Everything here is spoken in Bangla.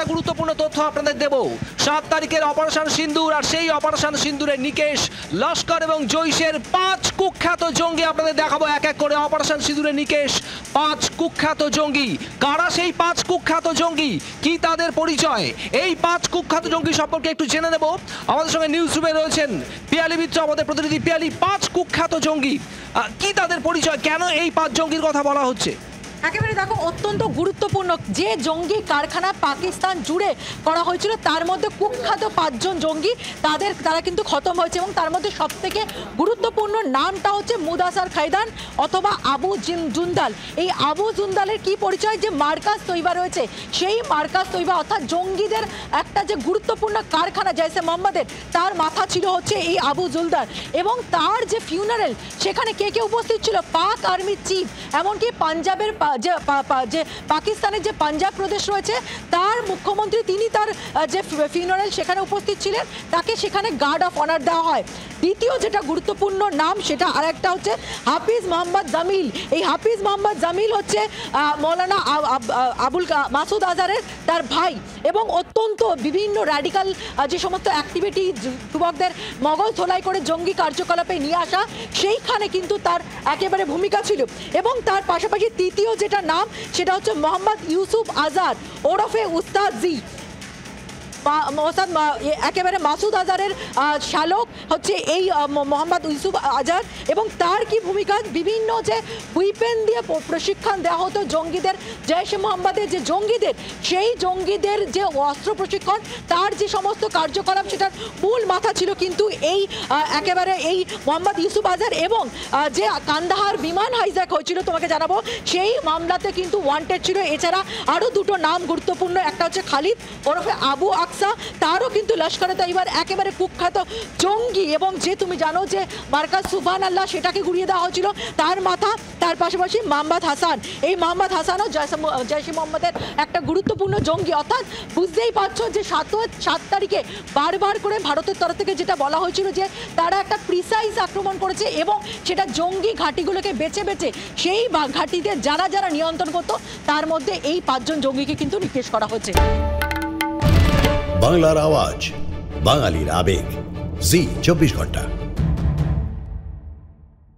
একটা গুরুত্বপূর্ণ তথ্য আপনাদের দেব। 7 তারিখের অপারেশন সিন্দুর, আর সেই অপারেশন সিন্দুরের নিকেশ লস্কর এবং জৈশের 5 কুখ্যাত জঙ্গি আপনাদের দেখাবো এক এক করে। অপারেশন সিন্দুরের নিকেশ 5 কুখ্যাত জঙ্গি। কারা সেই 5 কুখ্যাত জঙ্গি, কি তাদের পরিচয়, এই 5 কুখ্যাত জঙ্গি সম্পর্কে একটু জেনে নেব। আমাদের সঙ্গে নিউজ রুমে রয়েছেন পিয়ালি মিত্র, আমাদের প্রতিনিধি। পিয়ালি, 5 কুখ্যাত জঙ্গি, কি তাদের পরিচয়, কেন এই 5 জঙ্গির কথা বলা হচ্ছে? একেবারে দেখো, অত্যন্ত গুরুত্বপূর্ণ যে জঙ্গি কারখানা পাকিস্তান জুড়ে করা হয়েছিল তার মধ্যে কুখ্যাত 5 জন জঙ্গি তারা কিন্তু খতম হয়েছে, এবং তার মধ্যে সবথেকে গুরুত্বপূর্ণ নামটা হচ্ছে মুদাসার খাইদান অথবা আবু জুন্দাল। এই আবু জুন্দালের কি পরিচয়, যে মার্কাজ তৈবা রয়েছে, সেই মার্কাজ তৈবা অর্থাৎ জঙ্গিদের একটা যে গুরুত্বপূর্ণ কারখানা জৈশে মোহাম্মদের, তার মাথা ছিল হচ্ছে এই আবু জুলদার। এবং তার যে ফিউনারেল, সেখানে কে কে উপস্থিত ছিল, পাক আর্মি চিফ, এমনকি পাঞ্জাবের যে পাকিস্তানের যে পাঞ্জাব প্রদেশ রয়েছে তার মুখ্যমন্ত্রী, তিনি তার যে ফিউনারেল সেখানে উপস্থিত ছিলেন, তাকে সেখানে গার্ড অফ অনার দেওয়া হয়। দ্বিতীয় যেটা গুরুত্বপূর্ণ নাম, সেটা আরেকটা হচ্ছে হাফিজ মোহাম্মদ জামিল। এই হাফিজ মোহাম্মদ জামিল হচ্ছে মৌলানা আবুল মাসুদ আজহারের তার ভাই, এবং অত্যন্ত বিভিন্ন র্যাডিক্যাল যে সমস্ত অ্যাক্টিভিটি যুবকদের মগজ ধোলাই করে জঙ্গি কার্যকলাপে নিয়ে আসা, সেইখানে কিন্তু তার একেবারে ভূমিকা ছিল। এবং তার পাশাপাশি তৃতীয় যেটা নাম, সেটা হচ্ছে মোহাম্মদ ইউসুফ আজহার ওরফে উস্তাদ জি। একেবারে মাসুদ আজহারের শালক হচ্ছে এই মোহাম্মদ ইউসুফ আজহার। এবং তার কি ভূমিকা, বিভিন্ন যে উইপেন দিয়ে প্রশিক্ষণ দেওয়া হতো জঙ্গিদের, জৈশে মোহাম্মদের যে জঙ্গিদের, সেই জঙ্গিদের যে অস্ত্র প্রশিক্ষণ, তার যে সমস্ত কার্যকলাপ, সেটার মূল মাথা ছিল কিন্তু এই একেবারে এই মোহাম্মদ ইউসুফ আজহার। এবং যে কান্দাহার বিমান হাইজ্যাক হয়েছিল তোমাকে জানাবো, সেই মামলাতে কিন্তু ওয়ান্টেড ছিল। এছাড়া আরও দুটো নাম গুরুত্বপূর্ণ, একটা হচ্ছে খালিদ ওরফে আবু আকসা, তারও কিন্তু লস্করে তৈবার একেবারে কুখ্যাত জঙ্গি। এবং যে তুমি জানো যে মার্কাজ সুবহান আল্লাহ, সেটাকে গুড়িয়ে দেওয়া হয়েছিল, তার মাথা। তার পাশাপাশি মোহাম্মদ হাসান, এই মোহাম্মদ হাসানও জৈশে মোহাম্মদের একটা গুরুত্বপূর্ণ জঙ্গি। অর্থাৎ বুঝতেই পারছো যে 7 তারিখে বারবার করে ভারতের তরফ থেকে যেটা বলা হয়েছিল যে তারা একটা প্রিসাইজ আক্রমণ করেছে, এবং সেটা জঙ্গি ঘাঁটিগুলোকে বেছে বেছে সেই ঘাঁটিতে যারা যারা নিয়ন্ত্রণ করতো, তার মধ্যে এই 5 জন জঙ্গিকে কিন্তু নিকেশ করা হয়েছে। বাংলার আওয়াজ, বাঙালির আবেগ, জি 24 ঘন্টা।